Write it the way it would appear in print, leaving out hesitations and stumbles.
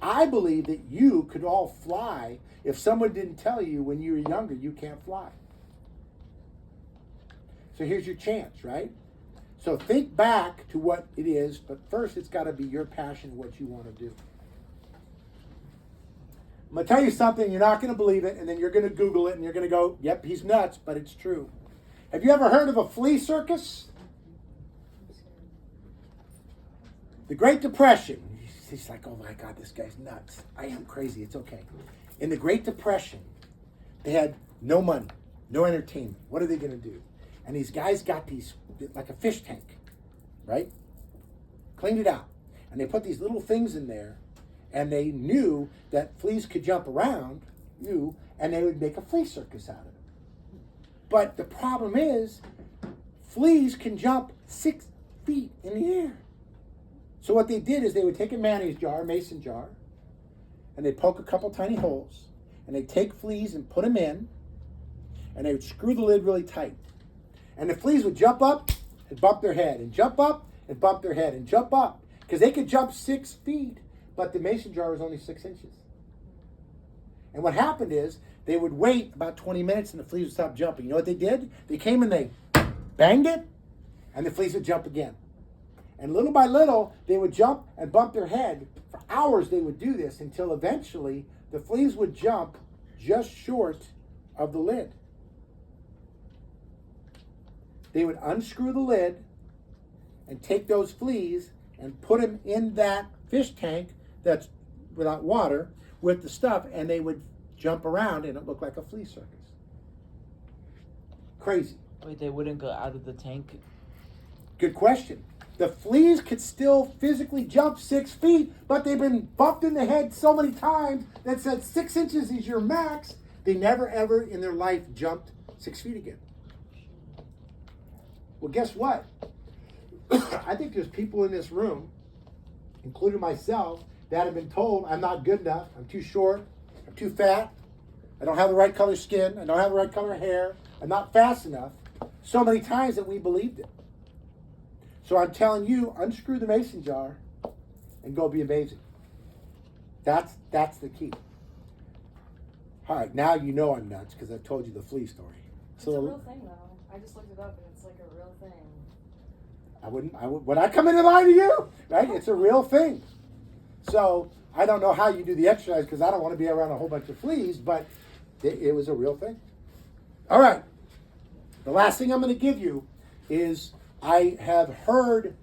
I believe that you could all fly if someone didn't tell you when you were younger you can't fly. So here's your chance, right? So think back to what it is, but first it's got to be your passion, what you want to do. I'm going to tell you something, you're not going to believe it, and then you're going to Google it, and you're going to go, yep, he's nuts, but it's true. Have you ever heard of a flea circus? The Great Depression. He's like, oh my God, this guy's nuts. I am crazy, it's okay. In the Great Depression, they had no money, no entertainment. What are they going to do? And these guys got these, like a fish tank, right? Cleaned it out. And they put these little things in there, and they knew that fleas could jump around, and they would make a flea circus out of it. But the problem is, fleas can jump 6 feet in the air. So what they did is they would take a mayonnaise jar, mason jar, and they'd poke a couple tiny holes, and they'd take fleas and put them in, and they would screw the lid really tight. And the fleas would jump up and bump their head, and jump up and bump their head, and jump up. Because they could jump 6 feet, but the mason jar was only 6 inches. And what happened is, they would wait about 20 minutes and the fleas would stop jumping. You know what they did? They came and they banged it, and the fleas would jump again. And little by little, they would jump and bump their head. For hours they would do this until eventually the fleas would jump just short of the lid. They would unscrew the lid and take those fleas and put them in that fish tank that's without water with the stuff, and they would jump around and it looked like a flea circus. Crazy. Wait, they wouldn't go out of the tank? Good question. The fleas could still physically jump 6 feet, but they've been bumped in the head so many times that said 6 inches is your max. They never ever in their life jumped 6 feet again. Well, guess what? I think there's people in this room, including myself, that have been told I'm not good enough, I'm too short, I'm too fat, I don't have the right color skin, I don't have the right color hair, I'm not fast enough, so many times that we believed it. So I'm telling you, unscrew the mason jar and go be amazing. That's the key. All right, now you know I'm nuts because I told you the flea story. It's a real thing, though. I just looked it up, and it's like a real thing. Would I come in and lie to you? Right? It's a real thing. So I don't know how you do the exercise because I don't want to be around a whole bunch of fleas, but it was a real thing. All right. The last thing I'm going to give you is I have heard